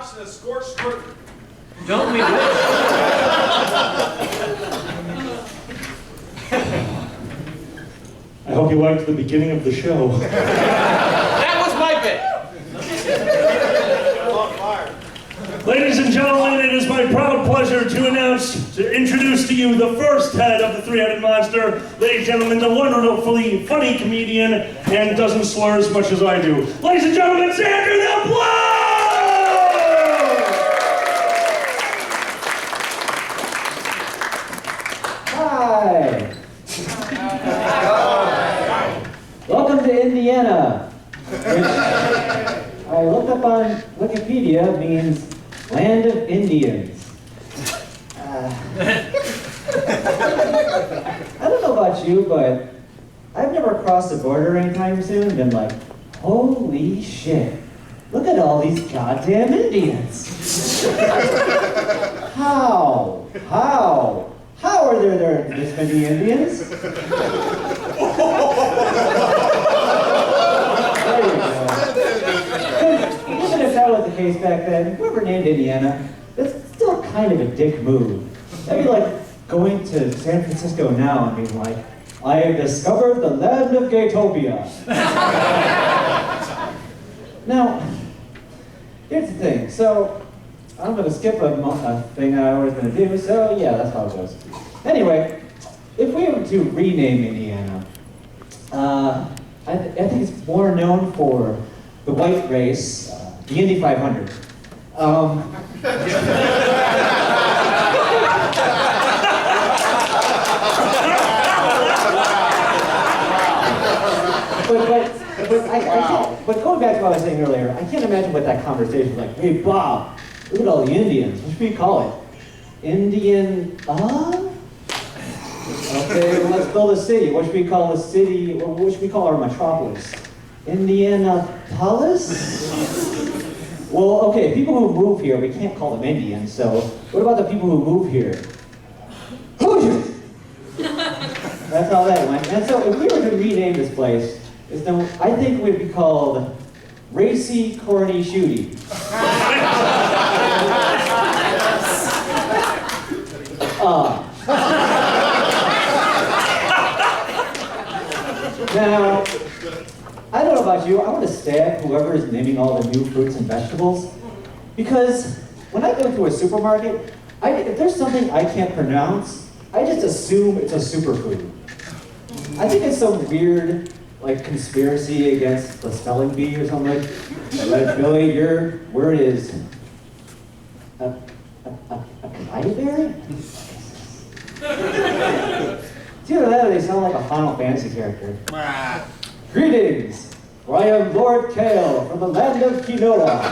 chops and a scorched turkey. Don't we wish? I hope you liked the beginning of the show. That was my bit. Ladies and gentlemen, it is my proud pleasure to introduce to you the first head of the three-headed monster. Ladies and gentlemen, the wonderfully funny comedian and doesn't slur as much as I do. Ladies and gentlemen, Xander the Blow! Hi. Welcome to Indiana, which I looked up on Wikipedia means land of Indians. I don't know about you, but I've never crossed the border anytime soon and been like, holy shit, look at all these goddamn Indians. How are there this many Indians? There you go. Even if that was the case back then, whoever named Indiana, that's still kind of a dick move. That'd be like going to San Francisco now and being like, I have discovered the land of Gaytopia. Now, here's the thing. So, I'm going to skip a thing I was going to do, so yeah, that's how it goes. Anyway, if we were to rename Indiana, I think it's more known for the white race, the Indy 500. But going back to what I was saying earlier, I can't imagine what that conversation was like. Hey, Bob, look at all the Indians. What should we call it? Indian, Okay, well, let's build a city. What should we call the city? What should we call our metropolis? Indianapolis? Well, okay, people who move here, we can't call them Indians, so what about the people who move here? Hoosiers! That's how that went. And so if we were to rename this place, I think it would be called Racy Corny Shooty. Now, I don't know about you, I want to stab whoever is naming all the new fruits and vegetables, because when I go to a supermarket, if there's something I can't pronounce, I just assume it's a superfood. I think it's some weird, like, conspiracy against the spelling bee or something like, Billy, your word is a clydeberry? It's either that or they sound like a Final Fantasy character. Greetings! For I am Lord Kale from the land of Quinoa.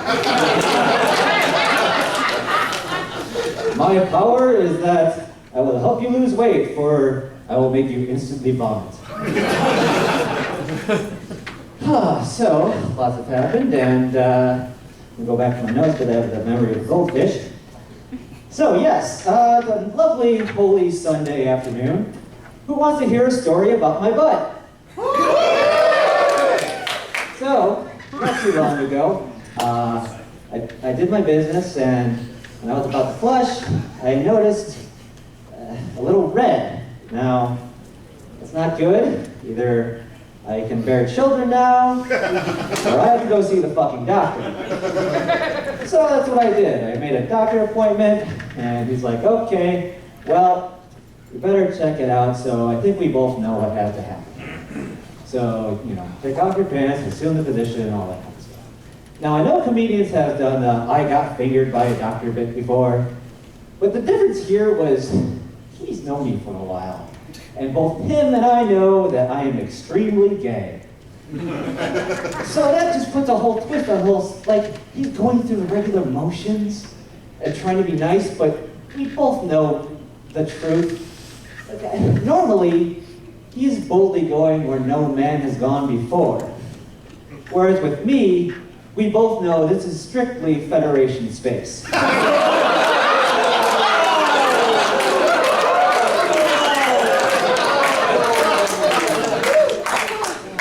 My power is that I will help you lose weight, for I will make you instantly vomit. So, lots have happened, and we'll go back to my notes because I have the memory of a goldfish. So yes, the lovely, holy Sunday afternoon. Who wants to hear a story about my butt? So, not too long ago, I did my business, and when I was about to flush, I noticed a little red. Now, it's not good. Either I can bear children now, or I have to go see the fucking doctor. So that's what I did. I made a doctor appointment, and he's like, okay, well, you better check it out, so I think we both know what has to happen. So, take off your pants, assume the position, and all that kind of stuff. Now, I know comedians have done the I got fingered by a doctor bit before, but the difference here was he's known me for a while. And both him and I know that I am extremely gay. So that just puts a whole twist on he's going through the regular motions and trying to be nice, but we both know the truth. Normally, he's boldly going where no man has gone before. Whereas with me, we both know this is strictly Federation space.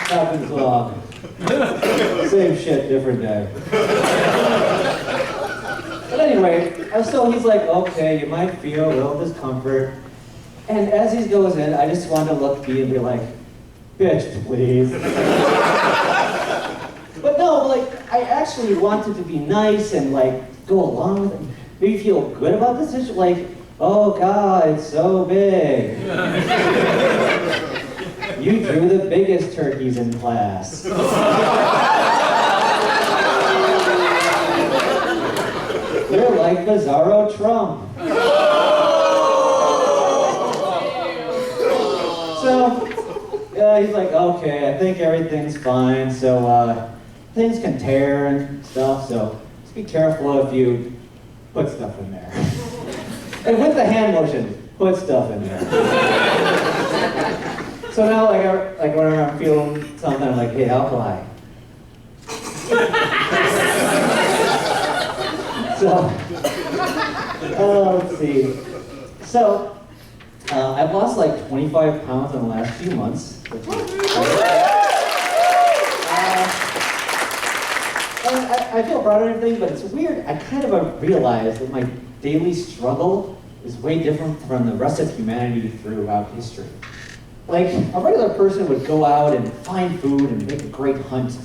Happens long. Same shit, different day. So he's like, okay, you might feel a little discomfort. And as he goes in, I just want to look at me and be like, bitch, please. But no, like, I actually wanted to be nice and like go along with it. Maybe feel good about this issue, like, oh God, it's so big. You drew the biggest turkeys in class. You're like Bizarro Trump. So, he's like, okay, I think everything's fine. So, things can tear and stuff, so just be careful if you put stuff in there. And with the hand motion, put stuff in there. So now, like whenever I'm feeling something, I'm like, hey, alkali. So, let's see. So, I've lost like 25 pounds in the last few months. And I feel proud of everything, but it's weird. I kind of realized that my daily struggle is way different from the rest of humanity throughout history. Like, a regular person would go out and find food and make a great hunt,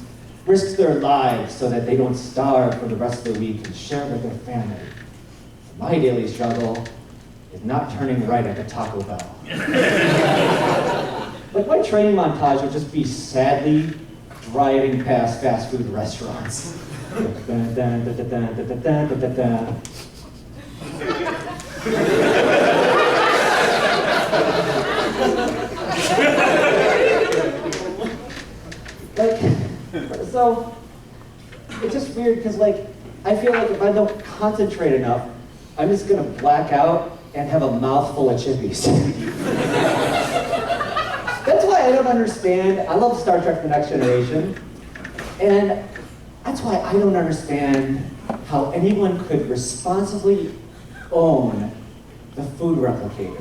risk their lives so that they don't starve for the rest of the week and share it with their family. My daily struggle is not turning right at the Taco Bell. Like, my training montage would just be sadly driving past fast food restaurants. Like, so, it's just weird because, like, I feel like if I don't concentrate enough, I'm just gonna black out and have a mouthful of chippies. That's why I don't understand. I love Star Trek The Next Generation, and that's why I don't understand how anyone could responsibly own the food replicator.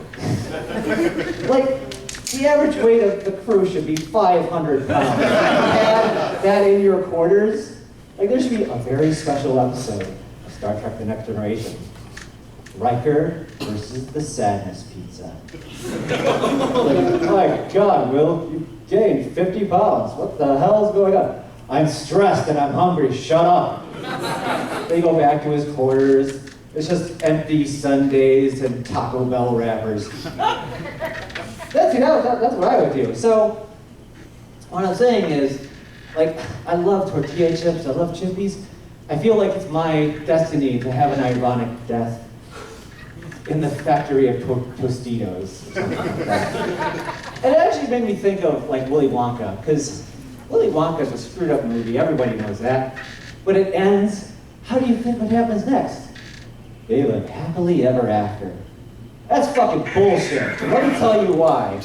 Like, the average weight of the crew should be 500 pounds. You have that in your quarters. Like, there should be a very special episode of Star Trek The Next Generation. Riker versus the sadness pizza. Like, my God, Will, you gained 50 pounds. What the hell is going on? I'm stressed and I'm hungry, shut up. They go back to his quarters. It's just empty sundaes and Taco Bell wrappers. That's what I would do. So, what I'm saying is, like, I love tortilla chips, I love chippies. I feel like it's my destiny to have an ironic death in the factory of Tostitos. Or something like that. And it actually made me think of, like, Willy Wonka, because Willy Wonka is a screwed up movie, everybody knows that. But it ends, how do you think what happens next? They live happily ever after. That's fucking bullshit. Let me tell you why.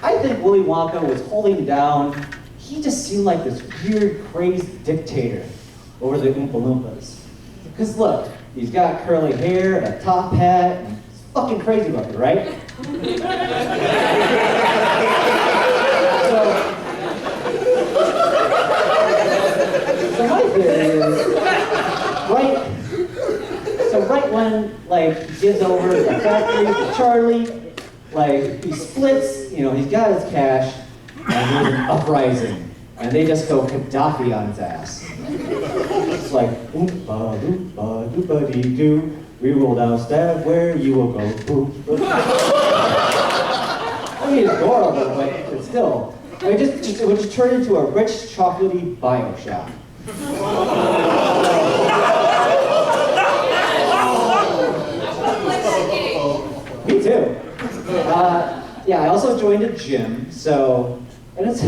I think Willy Wonka was holding down, he just seemed like this weird, crazy dictator over the Oompa Loompas. Because look, he's got curly hair, a top hat, and he's fucking crazy looking, right? So my theory is, right when, like, he gives over the factory to Charlie, like, he splits, you know, he's got his cash, and there's an uprising, and they just go Gaddafi on his ass. It's like, oompa loompa doopa dee doo, we will now stab where you will go, boop. I mean, it's horrible, but still, it would just turn into a rich, chocolatey Bioshock. Me too. Yeah, I also joined a gym, so, and it's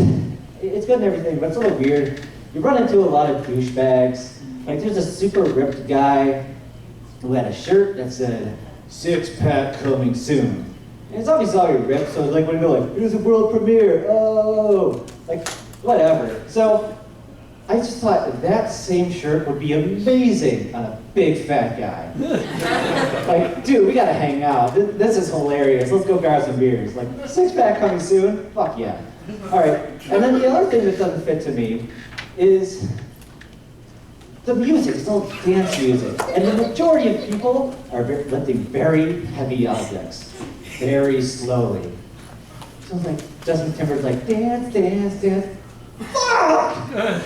good and everything, but it's a little weird. You run into a lot of douchebags. Like, there's a super ripped guy who had a shirt that said, "6-pack coming soon." And it's obviously already ripped, so it's like when you go like, "Here's a world premiere, oh!" Like, whatever. So, I just thought that same shirt would be amazing on a big fat guy. Like, dude, we gotta hang out. This is hilarious. Let's go grab some beers. Like, 6-pack coming soon? Fuck yeah. All right, and then the other thing that doesn't fit to me is the music, it's all dance music. And the majority of people are lifting very heavy objects, very slowly. So it's like, Justin Timberlake's like, dance, dance, dance. Fuck! I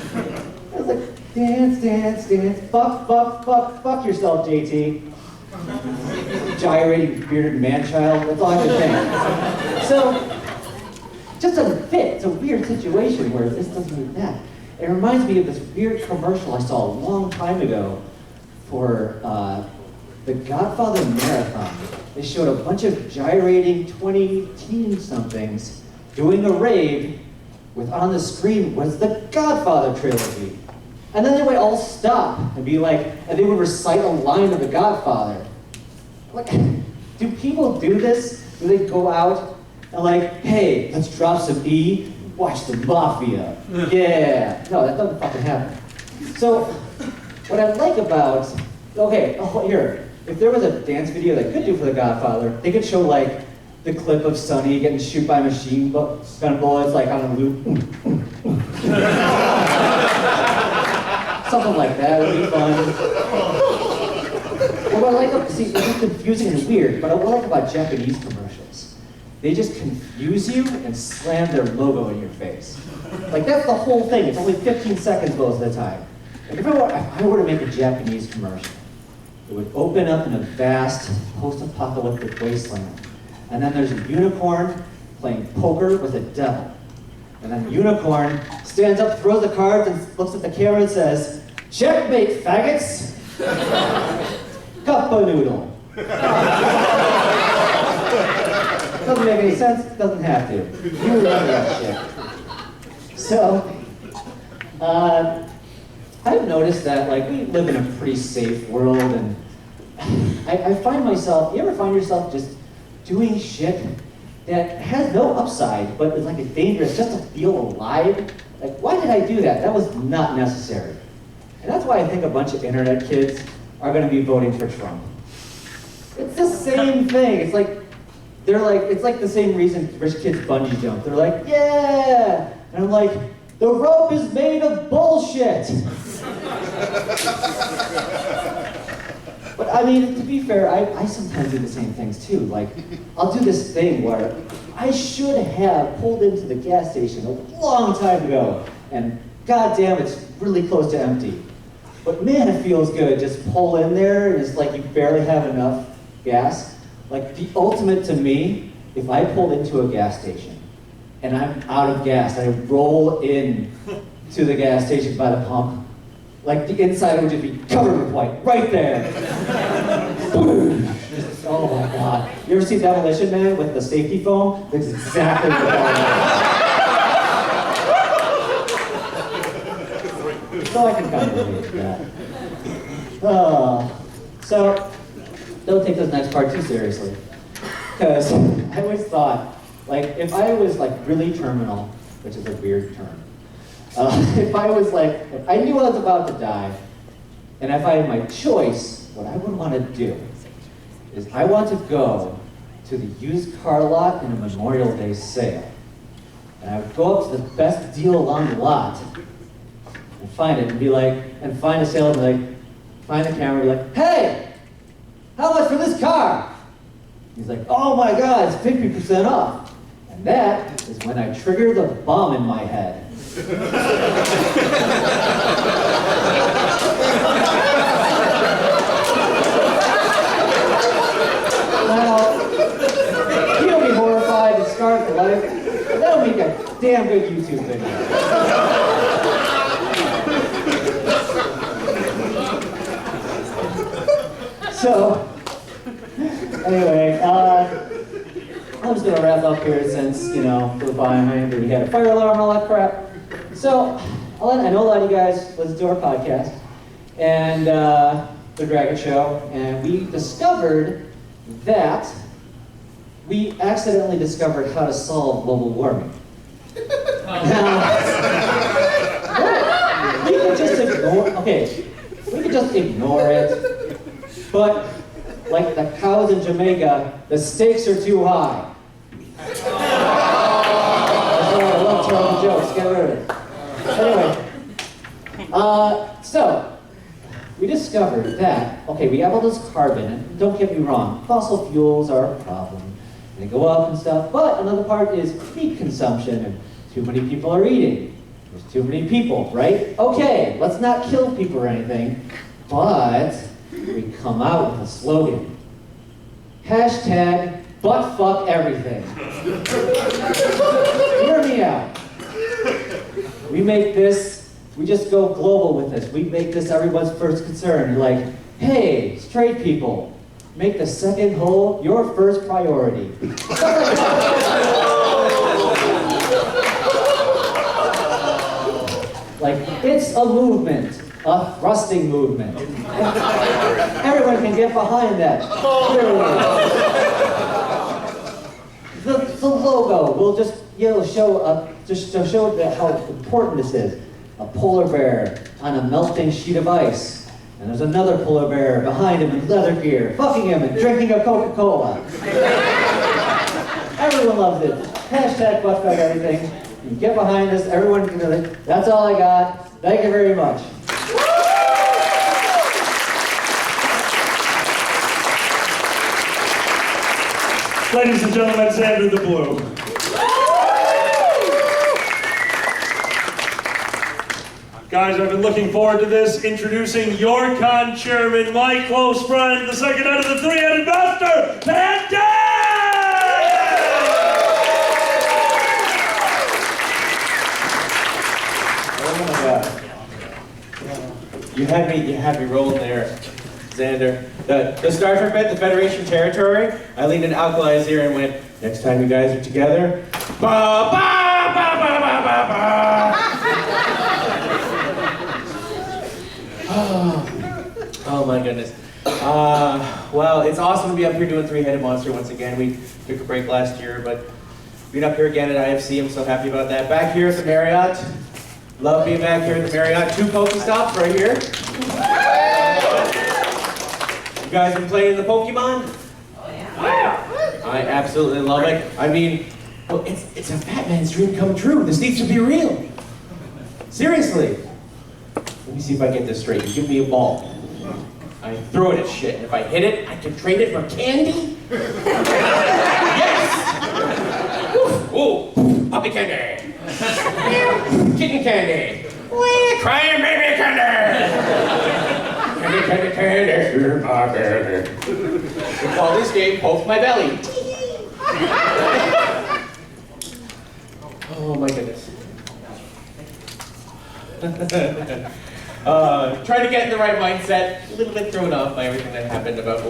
was like, dance, dance, dance. Fuck, fuck, fuck, fuck yourself, JT. Gyrating bearded man-child, that's all I could think. So, just doesn't fit. It's a weird situation where this doesn't mean that. It reminds me of this weird commercial I saw a long time ago for the Godfather Marathon. They showed a bunch of gyrating 20-teen-somethings doing a rave with on the screen was the Godfather trilogy. And then they would all stop and be like, and they would recite a line of the Godfather. Like, do people do this? Do they go out and like, hey, let's drop some E, watch the Mafia. Yeah. No, that doesn't fucking happen. So, what I like about, okay, here, if there was a dance video they could do for the Godfather, they could show like the clip of Sonny getting shot by machine gun bullets like on a loop. Something like that would be fun. What I like, see, it's confusing and weird, but what I like about Japanese commercials, they just confuse you and slam their logo in your face. Like, that's the whole thing. It's only 15 seconds most of the time. Like, if I were to make a Japanese commercial, it would open up in a vast post-apocalyptic wasteland. And then there's a unicorn playing poker with a devil. And then the unicorn stands up, throws the cards, and looks at the camera and says, "Checkmate, faggots!" Cup of noodle. Doesn't make any sense, doesn't have to. You remember that shit. So, I've noticed that, like, we live in a pretty safe world, and I find myself, you ever find yourself just doing shit that has no upside, but is like it's dangerous just to feel alive? Like, why did I do that? That was not necessary. And that's why I think a bunch of internet kids are going to be voting for Trump. It's the same thing. It's like, it's like the same reason rich kids bungee jump. They're like, yeah! And I'm like, the rope is made of bullshit! But I mean, to be fair, I sometimes do the same things too. Like, I'll do this thing where I should have pulled into the gas station a long time ago, and goddamn, it's really close to empty. But man, it feels good. Just pull in there, and it's like you barely have enough gas. Like, the ultimate to me, if I pulled into a gas station, and I'm out of gas, I roll in to the gas station by the pump, like the inside would just be covered with white, right there. Boom. Oh my God. You ever see Demolition Man with the safety foam? That's exactly what that is. So I can kind of relate to that. So, don't take this next part too seriously. Because I always thought, like, if I was like really terminal, which is a weird term, if I was like, if I knew I was about to die, and if I had my choice, what I would want to do is I want to go to the used car lot in a Memorial Day sale. And I would go up to the best deal along the lot and find it and be like, and find a salesman and be like, find the camera and be like, hey, how much for this car? He's like, oh my God, it's 50% off. And that is when I trigger the bomb in my head. Now, he'll be horrified and scarred for life, but that'll make a damn good YouTube video. So, anyway, I'm just gonna wrap up here since, you know, we're behind and we had a fire alarm and all that crap. So, I know a lot of you guys listen to our podcast and the Dragon Show, and we discovered that we accidentally discovered how to solve global warming. Now, we could just ignore it, but like the cows in Jamaica, the stakes are too high. That's why I love terrible jokes, get rid of it. Anyway, so, we discovered that, okay, we have all this carbon, and don't get me wrong, fossil fuels are a problem. They go up and stuff, but another part is meat consumption, and too many people are eating. There's too many people, right? Okay, let's not kill people or anything, but we come out with a slogan. Hashtag buttfuck everything. Hear me out. We make this, we just go global with this. We make this everyone's first concern. Like, hey, straight people, make the second hole your first priority. Like, it's a movement, a thrusting movement. Everyone can get behind that. The logo will just, show just to show how important this is. A polar bear on a melting sheet of ice. And there's another polar bear behind him in leather gear, fucking him and drinking a Coca-Cola. Everyone loves it. Hashtag buttfuck everything. You get behind us, everyone can do it. That's all I got. Thank you very much. Ladies and gentlemen, Xander the Blue. Guys, I've been looking forward to this. Introducing your con chairman, my close friend, the second head of the three-headed master, Ted Oh my God. You had me rolling there, Xander. The Star Trek bit, the Federation territory, I leaned in Alkali's ear and went, next time you guys are together, ba ba ba ba ba ba ba. Oh my goodness. Well, it's awesome to be up here doing Three-Headed Monster once again. We took a break last year, but being up here again at IFC, I'm so happy about that. Back here at the Marriott. Love being back here at the Marriott. 2 Pokestops right here. You guys been playing the Pokemon? Oh yeah. I absolutely love it. I mean, well, it's a fat man's dream come true. This needs to be real. Seriously. Let me see if I get this straight. You give me a ball. I throw it at shit, and if I hit it, I can trade it for candy? Yes! Ooh, puppy candy. Kitten candy. Crying baby candy. Candy, my baby. We call this game Poke My Belly. Oh my goodness. Trying to get in the right mindset, a little bit thrown off by everything that happened about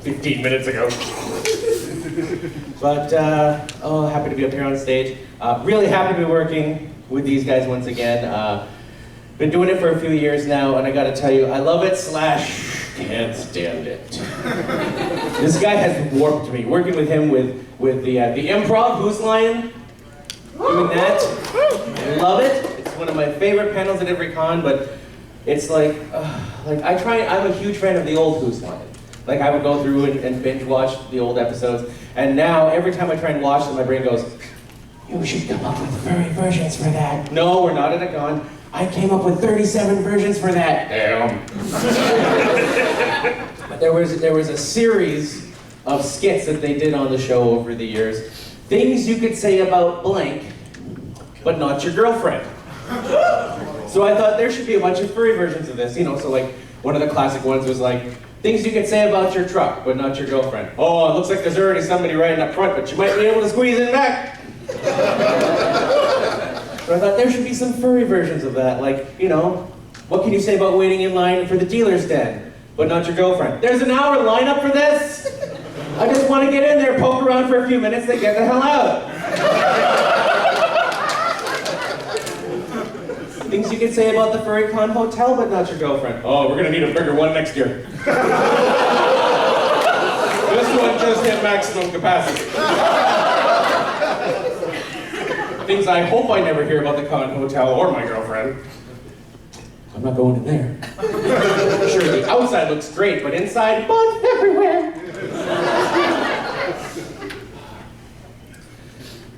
15 minutes ago. But, happy to be up here on stage. Really happy to be working with these guys once again. Been doing it for a few years now, and I gotta tell you, I love it / can't stand it. This guy has warped me. Working with him with the improv, Who's Lion? Doing that. I love it. It's one of my favorite panels at every con, but it's I'm a huge fan of the old Who's Lion. Like, I would go through and binge watch the old episodes, and now every time I try and watch them, my brain goes, you should come up with furry versions for that. No, we're not at a con. I came up with 37 versions for that. Damn. But there was a series of skits that they did on the show over the years. Things you could say about blank, but not your girlfriend. So I thought there should be a bunch of furry versions of this, so like one of the classic ones was like, things you could say about your truck, but not your girlfriend. Oh, it looks like there's already somebody riding up front, but you might be able to squeeze in back. So I thought there should be some furry versions of that, like, what can you say about waiting in line for the dealer's den, but not your girlfriend? There's an hour lineup for this? I just want to get in there, poke around for a few minutes, then get the hell out. Things you can say about the Furry Con Hotel, but not your girlfriend. Oh, we're gonna need a bigger one next year. This one just hit maximum capacity. Things I hope I never hear about the Con Hotel or my girlfriend. I'm not going in there. Sure, the outside looks great, but inside, bugs everywhere.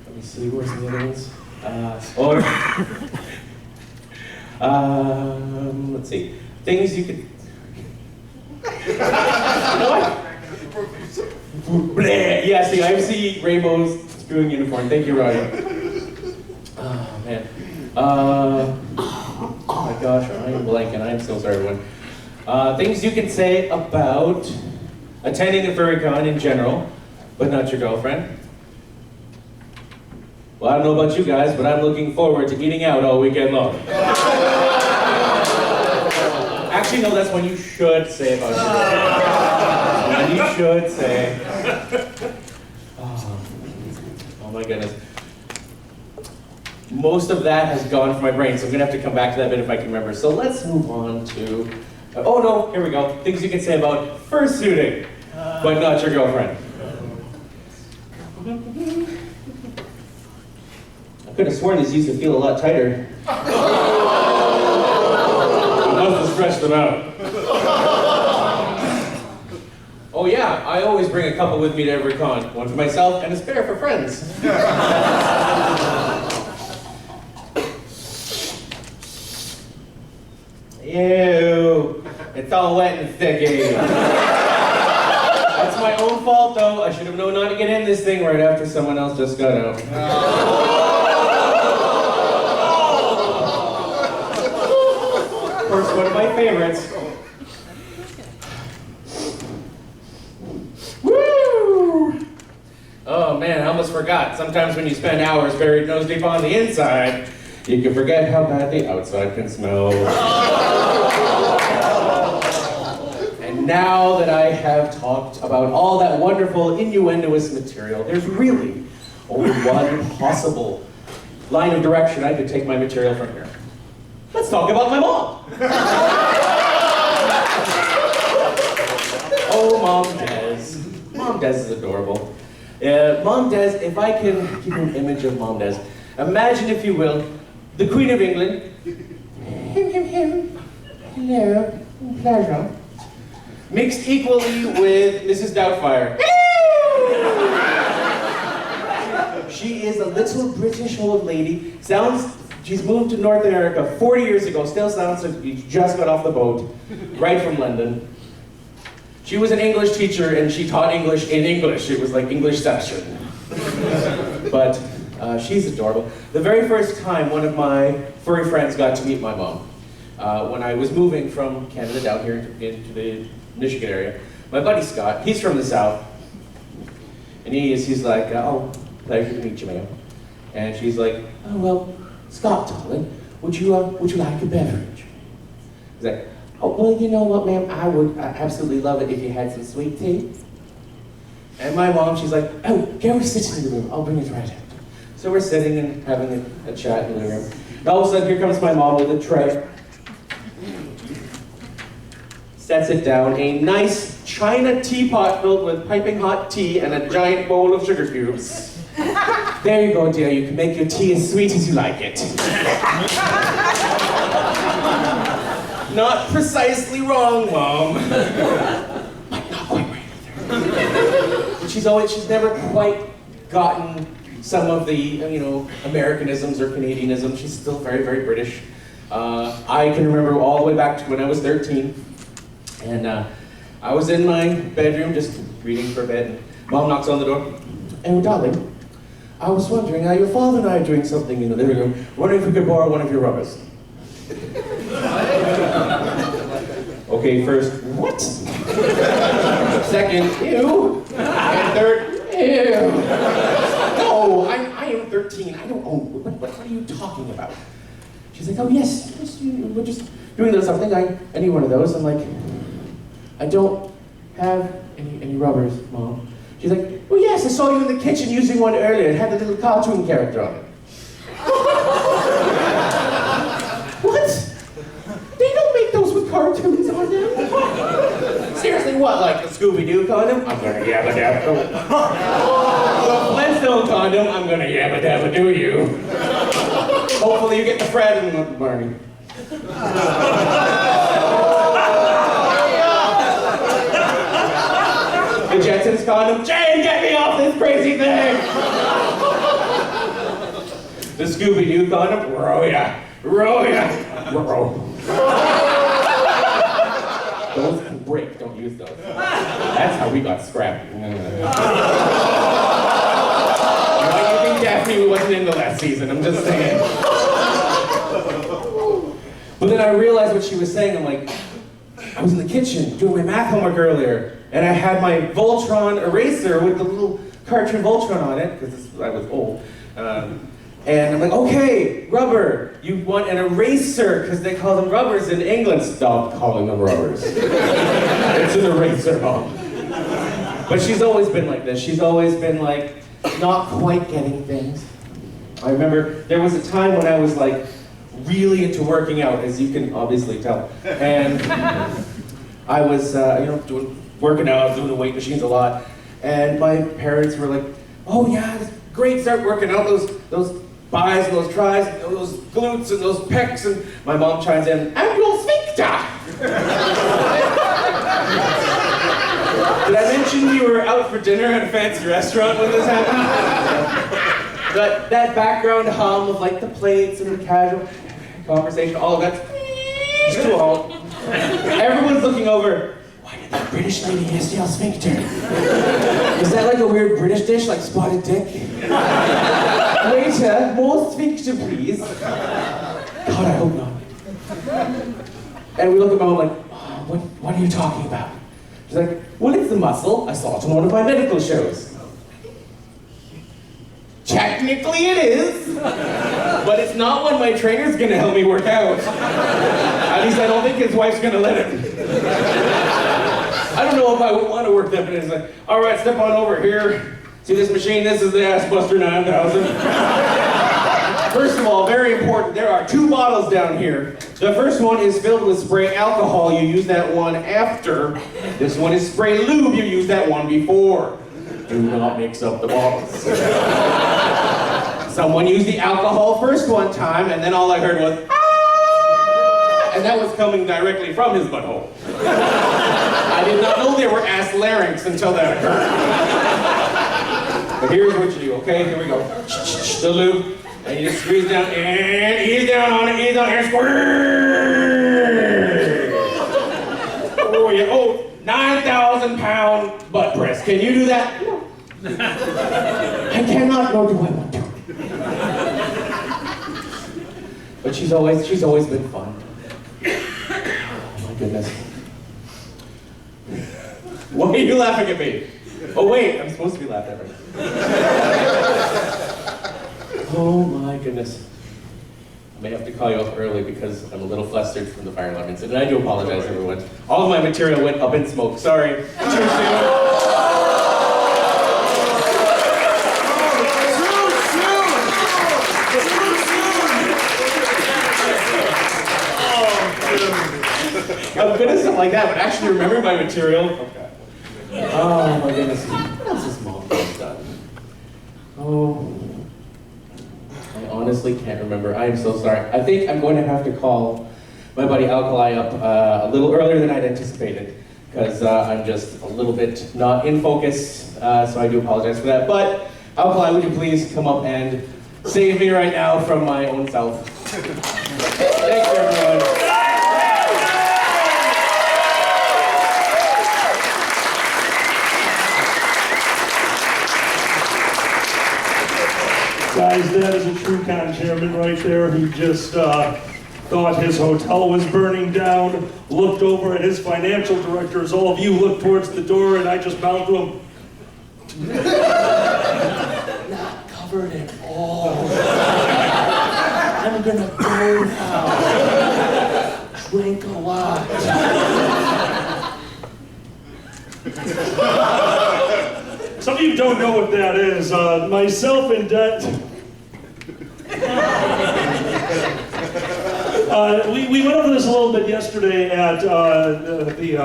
Let me see, where's the other ones? Let's see. Things you could Bleh. Yes, the IFC rainbows screwing uniform. Thank you, Ryan. Oh, man. Oh my gosh, I am blanking. I am so sorry, everyone. Things you can say about attending a furry con in general, but not your girlfriend. Well, I don't know about you guys, but I'm looking forward to eating out all weekend long. Actually, no, that's one you should say about your girlfriend. One you should say. Oh my goodness. Most of that has gone from my brain, so I'm gonna have to come back to that bit if I can remember. So let's move on to, oh no, here we go. Things you can say about fursuiting, but not your girlfriend. I could have sworn these used to feel a lot tighter. I must have stretched them out. Oh yeah, I always bring a couple with me to every con. One for myself and a spare for friends. Ew, it's all wet and sticky. That's my own fault though. I should have known not to get in this thing right after someone else just got out. Of course, one of my favorites. Woo! Oh man, I almost forgot. Sometimes when you spend hours buried nose deep on the inside, you can forget how bad the outside can smell. And now that I have talked about all that wonderful innuendoous material, there's really only one possible line of direction I could take my material from here. Let's talk about my mom. Oh, Mom Des. Mom Des is adorable. Mom Des, if I can give you an image of Mom Des, imagine, if you will, the Queen of England. Hello, pleasure. Mixed equally with Mrs. Doubtfire. She is a little British old lady. She's moved to North America 40 years ago. Still sounds like she just got off the boat, right from London. She was an English teacher and she taught English in English. It was like Englishception. But she's adorable. The very first time one of my furry friends got to meet my mom, when I was moving from Canada down here into the Michigan area, my buddy Scott, he's from the South, and he's like, oh, pleasure to meet you, ma'am. And she's like, oh, well, Scott, darling, would you like a beverage? He's like, oh, well, you know what, ma'am, I would absolutely love it if you had some sweet tea. And my mom, she's like, oh, go sit in the room, I'll bring it right out. So we're sitting and having a chat in the living room. And all of a sudden, here comes my mom with a tray. Sets it down, a nice china teapot filled with piping hot tea and a giant bowl of sugar cubes. There you go, dear, you can make your tea as sweet as you like it. Not precisely wrong, Mom. But not quite right either. But she's never quite gotten some of the, Americanisms or Canadianisms. She's still very, very British. I can remember all the way back to when I was 13. And I was in my bedroom just reading for bed. And Mom knocks on the door. Oh, darling, I was wondering, your father and I are doing something in the living room. Wondering if we could borrow one of your rubbers. Okay, first, what? Second, ew. And third, ew. No, I am 13. I don't own. What are you talking about? She's like, oh yes, we're just doing a little something. I need one of those. I'm like, I don't have any rubbers, Mom. She's like, well yes, I saw you in the kitchen using one earlier. It had a little cartoon character on it. What? They don't make those with cartoons on them. Seriously, what, like the Scooby-Doo condom? I'm gonna yabba dabba. The Flintstone condom? I'm gonna yabba dabba do you. Hopefully you get the Fred and not the Barney. The Jetsons condom? Jane, get me off this crazy thing! The Scooby-Doo condom? Row ya. Row ya. Row. Those break, don't use those. That's how we got scrappy. Why do you think Daphne wasn't in the last season? I'm just saying. But then I realized what she was saying. I'm like, I was in the kitchen doing my math homework earlier, and I had my Voltron eraser with the little cartridge Voltron on it, because I was old. And I'm like, okay, rubber. You want an eraser, because they call them rubbers in England. Stop calling them rubbers. It's an eraser, Mom. But she's always been like this. She's always been like, not quite getting things. I remember there was a time when I was like, really into working out, as you can obviously tell. And I was, working out, doing the weight machines a lot. And my parents were like, oh yeah, it's great, start working out those buys and those tries, and those glutes and those pecs. And my mom chimes in, and your sphincter. Did I mention you were out for dinner at a fancy restaurant when this happened? But that background hum of like the plates and the casual conversation, all of that's just too old. Everyone's looking over. Why did that British lady ask you sphincter? Is that like a weird British dish, like spotted dick? Waiter, more sphincter, please. God, I hope not. And we look at Mom like, oh, what are you talking about? She's like, well, it's the muscle. I saw it on one of my medical shows. Technically it is, but it's not when my trainer's gonna help me work out. At least I don't think his wife's gonna let him. I don't know if I would want to work that, but it's like, all right, step on over here. See this machine? This is the Ass Buster 9000. First of all, very important, there are 2 bottles down here. The first one is filled with spray alcohol. You use that one after. This one is spray lube. You use that one before. Do not mix up the bottles. Someone used the alcohol first one time, and then all I heard was, ah! And that was coming directly from his butthole. I did not know there were ass larynx until that occurred. But here's what you do, okay? Here we go. The lube, and you just squeeze down, and ease down on it, ease down here, squeeze! Oh, yeah, 9,000-pound butt press. Can you do that? I cannot, nor do I want to. But she's always been fun. Oh my goodness. Why are you laughing at me? Oh wait, I'm supposed to be laughing at her. Oh my goodness. I may have to call you up early because I'm a little flustered from the fire alarm incident. I do apologize, everyone. All of my material went up in smoke. Sorry. Too soon. I'm good at stuff like that, but actually remember my material. Okay. Oh my goodness. What else has Mom done? Oh. I honestly can't remember. I am so sorry. I think I'm going to have to call my buddy Alkali up a little earlier than I'd anticipated, because I'm just a little bit not in focus, so I do apologize for that. But Alkali, would you please come up and save me right now from my own self? Thank you, everyone. Guys, that is a true con chairman right there. He just thought his hotel was burning down, looked over at his financial director as all of you looked towards the door, and I just bowed to him. Not covered at all. I'm gonna go now. Drink a lot. Some of you don't know what that is. Myself and Dad. We went over this a little bit yesterday at the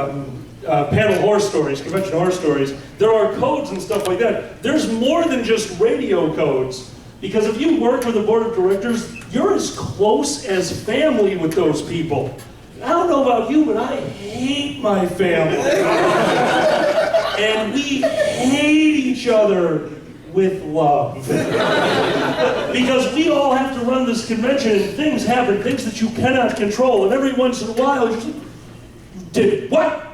panel horror stories, convention horror stories. There are codes and stuff like that. There's more than just radio codes. Because if you work with the board of directors, you're as close as family with those people. I don't know about you, but I hate my family. And we hate each other with love. Because we all have to run this convention and things happen, things that you cannot control. And every once in a while, you're just like, you did what?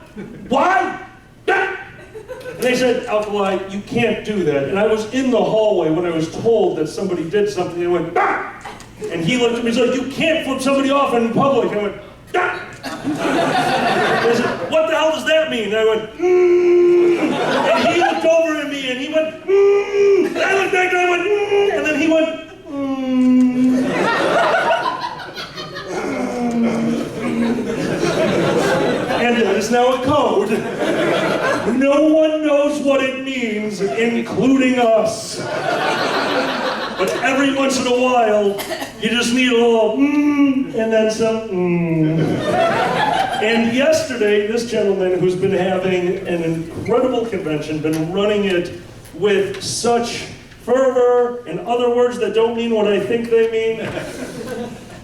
Why? And they said, Alkali, you can't do that. And I was in the hallway when I was told that somebody did something, and I went, bah! And he looked at me and said, you can't flip somebody off in public. And I went, bah! And I said, what the hell does that mean? And I went, And he looked over at me and he went, And I looked back and I went, And then he went, And that is now a code. No one knows what it means, including us. But every once in a while, you just need a little and then some And yesterday, this gentleman who's been having an incredible convention, been running it with such fervor and other words that don't mean what I think they mean,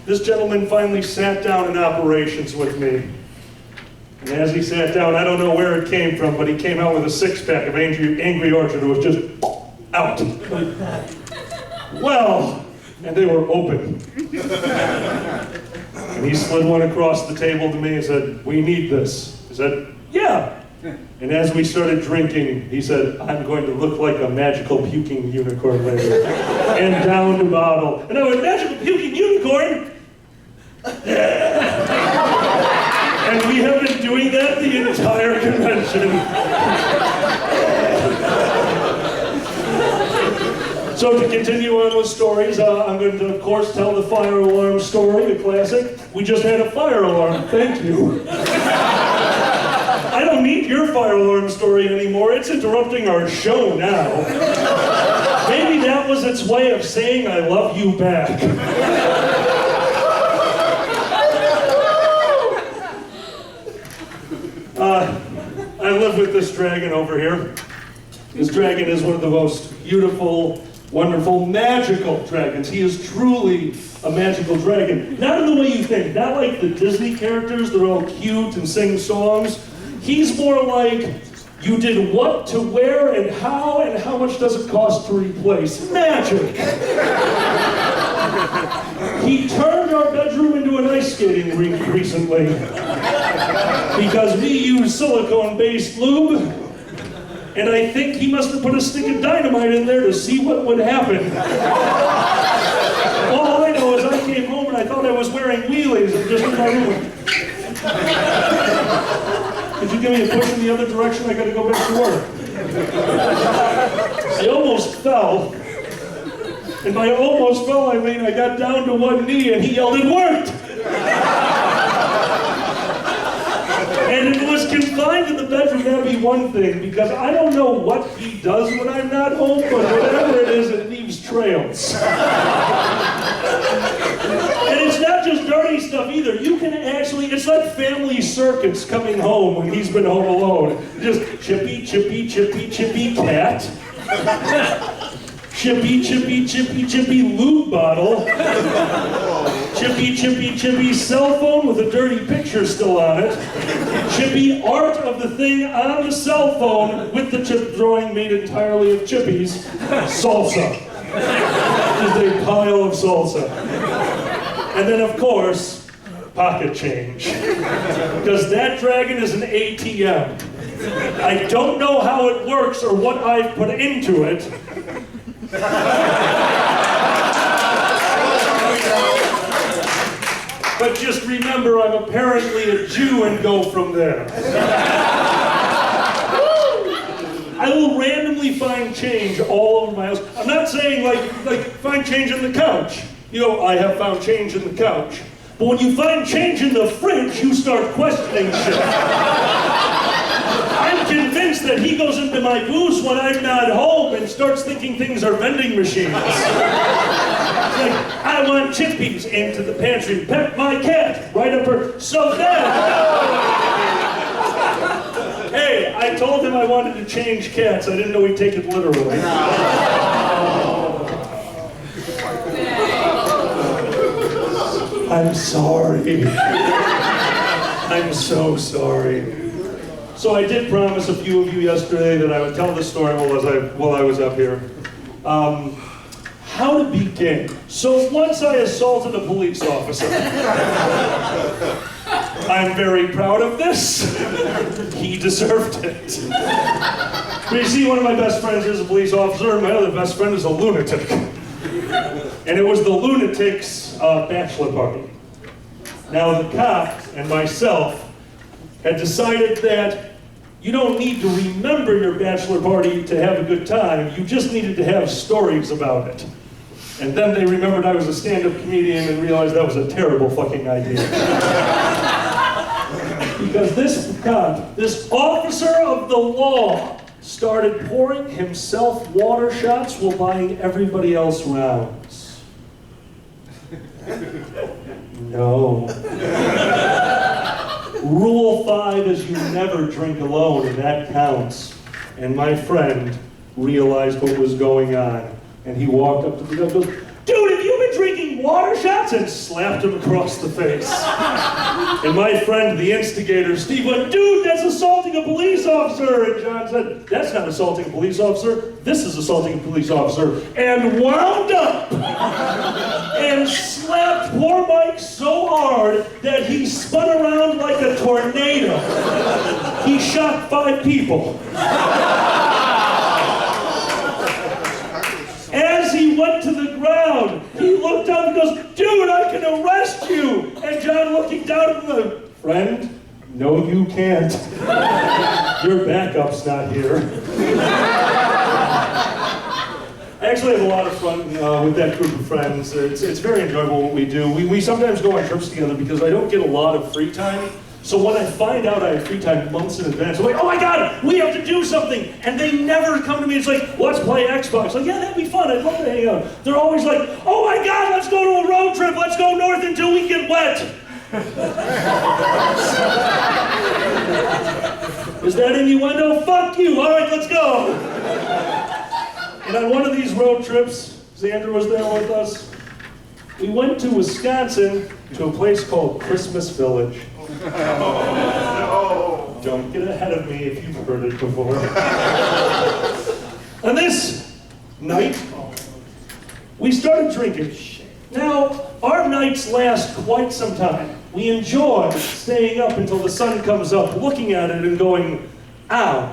this gentleman finally sat down in operations with me. And as he sat down, I don't know where it came from, but he came out with a six-pack of Angry Orchard. It was just out. Well, and they were open. And he slid one across the table to me and said, we need this. I said, yeah. And as we started drinking, he said, I'm going to look like a magical puking unicorn later. And down the bottle. And I went, magical puking unicorn? And we have been doing that the entire convention. So to continue on with stories, I'm going to, of course, tell the fire alarm story, a classic. We just had a fire alarm, thank you. I don't need your fire alarm story anymore. It's interrupting our show now. Maybe that was its way of saying I love you back. I live with this dragon over here. This dragon is one of the most beautiful, wonderful, magical dragons. He is truly a magical dragon. Not in the way you think, not like the Disney characters that are all cute and sing songs. He's more like, you did what to where and how much does it cost to replace? Magic! He turned our bedroom into an ice skating rink recently because we use silicone-based lube, and I think he must have put a stick of dynamite in there to see what would happen. All I know is I came home and I thought I was wearing wheelies and just in my room. Could you give me a push in the other direction? I gotta go back to work. I almost fell. And by almost fell, I mean I got down to one knee and he yelled, it worked! And if it was confined to the bedroom, that'd be one thing, because I don't know what he does when I'm not home, but whatever it is, it leaves trails. And it's not just dirty stuff either. You can actually, it's like family circuits coming home when he's been home alone. Just chippy, chippy, chippy, chippy cat. Chippy, chippy, chippy, chippy lube bottle. Chippy, chippy, chippy cell phone with a dirty picture still on it. Chippy art of the thing on the cell phone with the chip drawing made entirely of chippies. Salsa. Just a pile of salsa. And then, of course, pocket change. Because that dragon is an ATM. I don't know how it works or what I've put into it. But just remember, I'm apparently a Jew and go from there. I will randomly find change all over my house. I'm not saying like find change in the couch. You know, I have found change in the couch. But when you find change in the fridge, you start questioning shit. I'm convinced that he goes into my booth when I'm not home and starts thinking things are vending machines. Like, I want chippies into the pantry, pet my cat, right up her, so then. Hey, I told him I wanted to change cats. I didn't know he'd take it literally. I'm sorry. I'm so sorry. So I did promise a few of you yesterday that I would tell the story while I was up here. How to begin. So once I assaulted a police officer. I'm very proud of this. He deserved it. But you see, one of my best friends is a police officer, and my other best friend is a lunatic. And it was the lunatic's bachelor party. Now, the cop and myself had decided that you don't need to remember your bachelor party to have a good time. You just needed to have stories about it. And then they remembered I was a stand-up comedian and realized that was a terrible fucking idea. Because this cop, this officer of the law, started pouring himself water shots while buying everybody else rounds. No. Rule 5 is you never drink alone, and that counts. And my friend realized what was going on, and he walked up to the guy and goes, "Dude, have you been drinking water shots?" and slapped him across the face. And my friend, the instigator, Steve, went, "Dude, that's assaulting a police officer." And John said, "That's not assaulting a police officer. This is assaulting a police officer." And wound up and slapped poor Mike so hard that he spun around like a tornado. He shot 5 people. As he went to the ground, he looked up and goes, "Dude, I can arrest you." And John, looking down at him, "Friend, no you can't. Your backup's not here." I actually have a lot of fun with that group of friends. It's very enjoyable what we do. We sometimes go on trips together because I don't get a lot of free time. So when I find out I have free time months in advance, I'm like, "Oh my God, we have to do something." And they never come to me. It's like, "Let's play Xbox." Like, "Yeah, that'd be fun. I'd love to hang out." They're always like, "Oh my God, let's go to a road trip. Let's go north until we get wet." Is that innuendo? Fuck you. All right, let's go. And on one of these road trips, Xander was there with us. We went to Wisconsin to a place called Christmas Village. Don't get ahead of me if you've heard it before. On this night, we started drinking. Now, our nights last quite some time. We enjoy staying up until the sun comes up, looking at it and going, "Ow."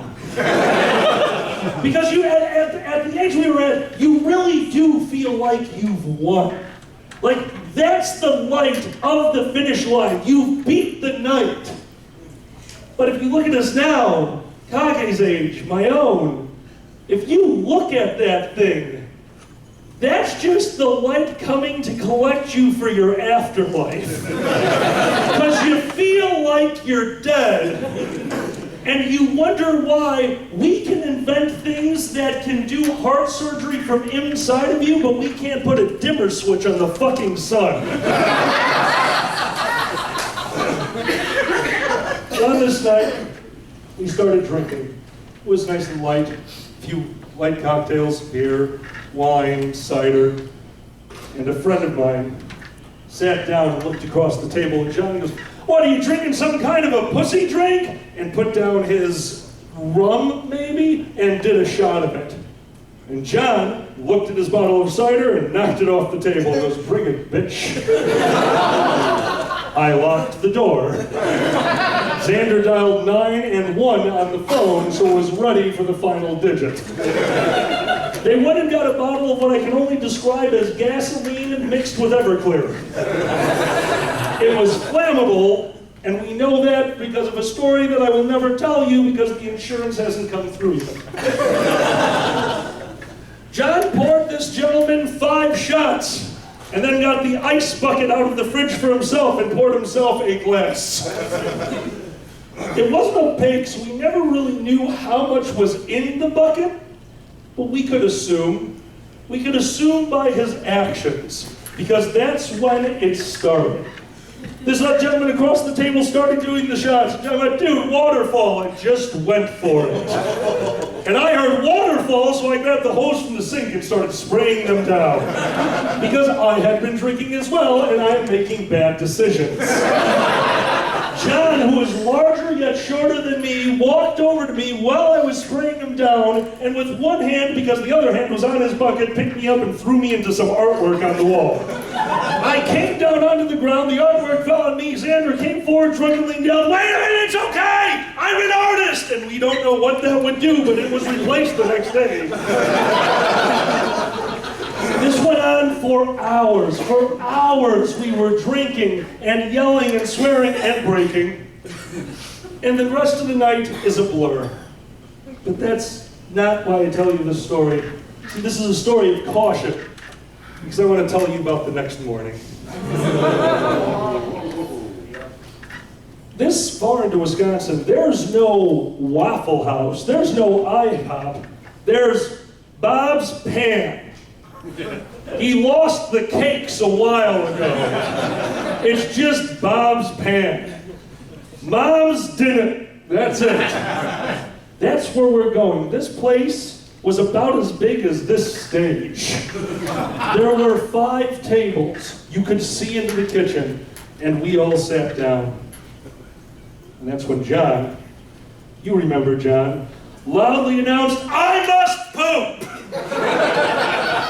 Because at the age we were at, you really do feel like you've won. Like, that's the light of the finish line. You've beat the night. But if you look at us now, Kage's age, my own, if you look at that thing, that's just the light coming to collect you for your afterlife. Because you feel like you're dead. And you wonder why we can invent things that can do heart surgery from inside of you, but we can't put a dimmer switch on the fucking sun. On this night, we started drinking. It was nice and light. A few light cocktails, beer, wine, cider. And a friend of mine sat down and looked across the table at John and goes, "What, are you drinking some kind of a pussy drink?" And put down his rum, maybe, and did a shot of it. And John looked at his bottle of cider and knocked it off the table and goes, "Bring it, bitch." I locked the door. Xander dialed 9 and 1 on the phone, so was ready for the final digit. They went and got a bottle of what I can only describe as gasoline mixed with Everclear. It was flammable, and we know that because of a story that I will never tell you because the insurance hasn't come through yet. John poured this gentleman 5 shots, and then got the ice bucket out of the fridge for himself and poured himself a glass. It wasn't opaque, so we never really knew how much was in the bucket, but we could assume. We could assume by his actions, because that's when it started. This gentleman across the table started doing the shots. John went, "Dude, waterfall." I just went for it. And I heard waterfall, so I grabbed the hose from the sink and started spraying them down. Because I had been drinking as well, and I am making bad decisions. John, who was larger yet shorter than me, walked over to me while I was spraying him down, and with one hand, because the other hand was on his bucket, picked me up and threw me into some artwork on the wall. I came down onto the ground, the artwork fell on me, Xander came forward, drunkenly yelled, "Wait a minute, it's okay! I'm an artist!" And we don't know what that would do, but it was replaced the next day. This went on for hours. For hours we were drinking and yelling and swearing and breaking. And the rest of the night is a blur. But that's not why I tell you this story. See, this is a story of caution, because I want to tell you about the next morning. This far into Wisconsin, there's no Waffle House, there's no IHOP, there's Bob's Pan. He lost the cakes a while ago. It's just Bob's Pan. Mom's dinner. That's it. That's where we're going. This place was about as big as this stage. There were 5 tables. You could see into the kitchen, and we all sat down. And that's when John, you remember John, loudly announced, "I must poop!"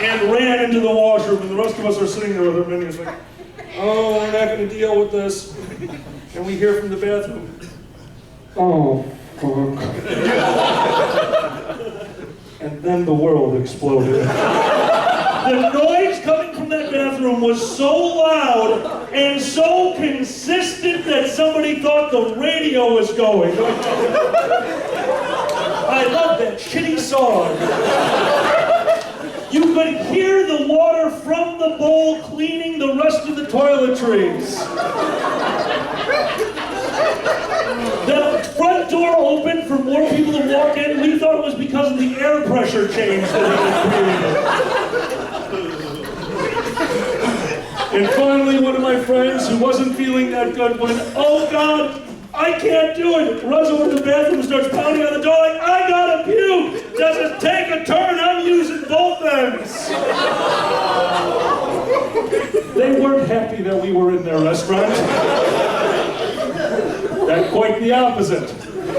and ran into the washroom, and the rest of us are sitting there with our menus like, "Oh, we're not going to deal with this." And we hear from the bathroom, "Oh, fuck." And then the world exploded. The noise coming from that bathroom was so loud and so consistent that somebody thought the radio was going. I love that shitty song. You could hear the water from the bowl cleaning the rest of the toiletries. The front door opened for more people to walk in. We thought it was because of the air pressure change that it was created. And finally, one of my friends who wasn't feeling that good went, "Oh God, I can't do it." Runs over to the bathroom and starts pounding on the door like, "I gotta puke. Does it take a turn? I'm using both ends." They weren't happy that we were in their restaurant. Quite the opposite.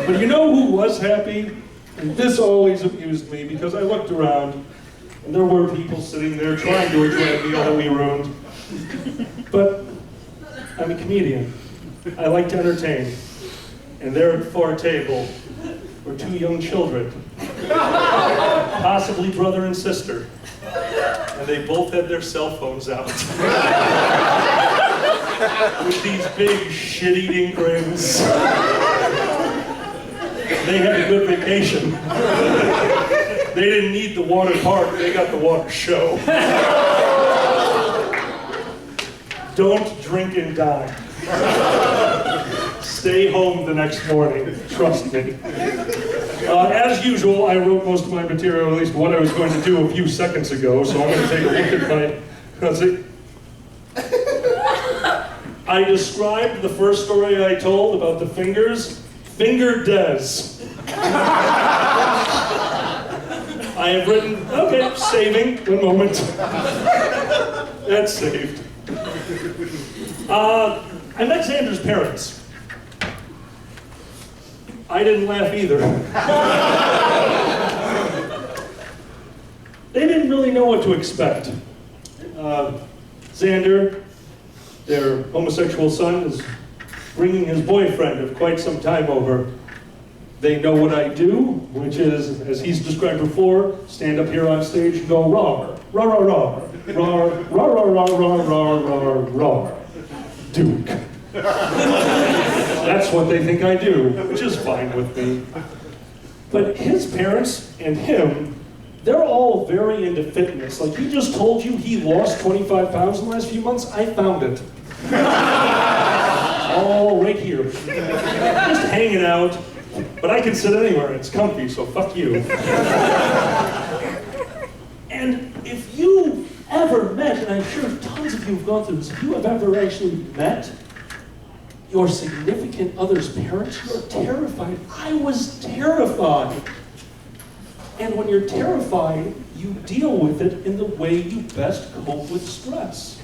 But you know who was happy? And this always amused me because I looked around and there were people sitting there trying to enjoy a meal that we ruined. But I'm a comedian. I like to entertain. And there at the far table were 2 young children, possibly brother and sister. And they both had their cell phones out. With these big shit-eating grins. They had a good vacation. They didn't need the water park, they got the water show. Don't drink and die. Stay home the next morning, trust me. As usual, I wrote most of my material, at least what I was going to do a few seconds ago, so I'm going to take a look at my... I described the first story I told about the fingers, Finger Des. I have written, okay, saving, one moment. That's saved. I met Xander's parents. I didn't laugh either. They didn't really know what to expect. Xander, their homosexual son, is bringing his boyfriend of quite some time over. They know what I do, which is, as he's described before, stand up here on stage and go rawr, rawr, rawr, rawr, rawr, rawr, rawr, rawr, rawr, rawr, rawr, Duke. That's what they think I do, which is fine with me. But his parents and him, they're all very into fitness. Like he just told you he lost 25 pounds in the last few months. I found it. All right here. Just hanging out. But I can sit anywhere, it's comfy, so fuck you. And if you ever met, and I'm sure tons of you have gone through this, if you have ever actually met your significant other's parents, you're terrified. I was terrified. And when you're terrified, you deal with it in the way you best cope with stress.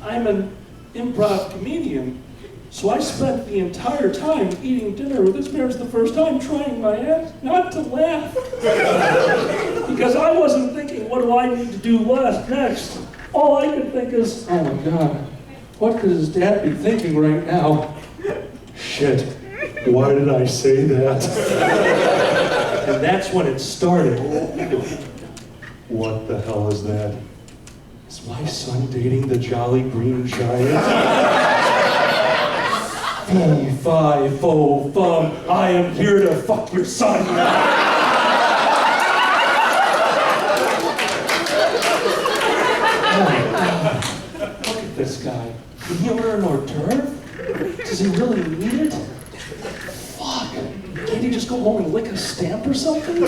I'm an improv comedian. So I spent the entire time eating dinner with this man. It was the first time trying my ass not to laugh. Because I wasn't thinking, what do I need to do next? All I could think is, oh my God, what could his dad be thinking right now? Shit, why did I say that? And that's when it started. What the hell is that? Is my son dating the Jolly Green Giant? Fee, fi, fo, fum, I am here to fuck your son. Oh my God. Look at this guy. Did he order an hors d'oeuvre? Does he really need it? Fuck. Can't he just go home and lick a stamp or something?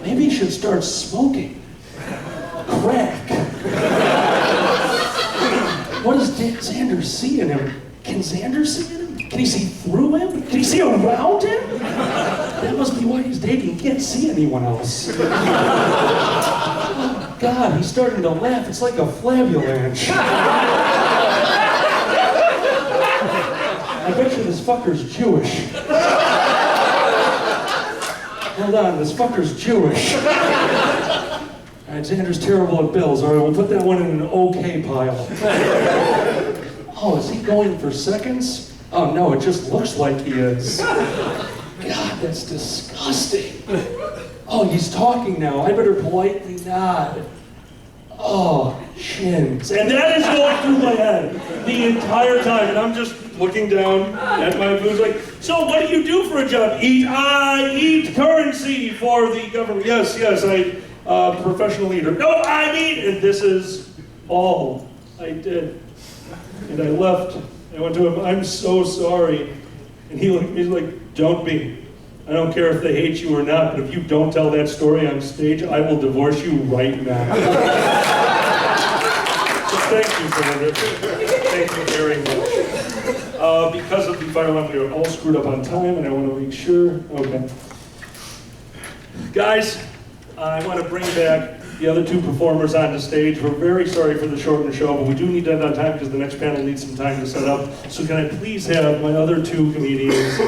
Maybe he should start smoking. Crack. What does Xander see in him? Can Xander see in him? Can he see through him? Can he see around him? That must be why he's dating. He can't see anyone else. Oh, God, he's starting to laugh. It's like a flabulanche. I bet you this fucker's Jewish. Hold on, this fucker's Jewish. All right, Xander's terrible at bills. All right, we'll put that one in an okay pile. Oh, is he going for seconds? Oh no, it just looks like he is. God, that's disgusting. Oh, he's talking now. I better politely nod. Oh, shins. And that is going through my head the entire time. And I'm just looking down at my food like, so what do you do for a job? I eat currency for the government. Yes, professional eater. No, I mean, and this is all I did. And I left. I went to him, I'm so sorry. And he's like, don't be. I don't care if they hate you or not, but if you don't tell that story on stage, I will divorce you right now. So thank you, Xander. Thank you very much. Because of the fire alarm, we are all screwed up on time, and I want to make sure. Okay. Guys, I want to bring back the other two performers onto stage. We're very sorry for the shortened show, but we do need to end on time because the next panel needs some time to set up. So can I please have my other two comedians?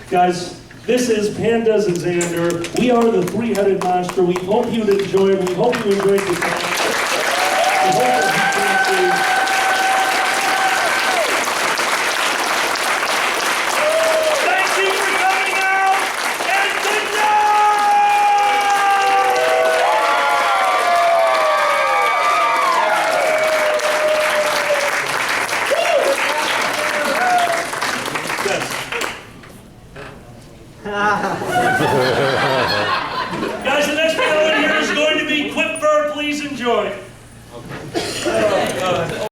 Guys, this is Pandas and Xander. We are the three-headed monster. We hope you enjoyed. We hope you enjoyed the time. We hope that you can see. Thank you for coming out, and good night! Yes.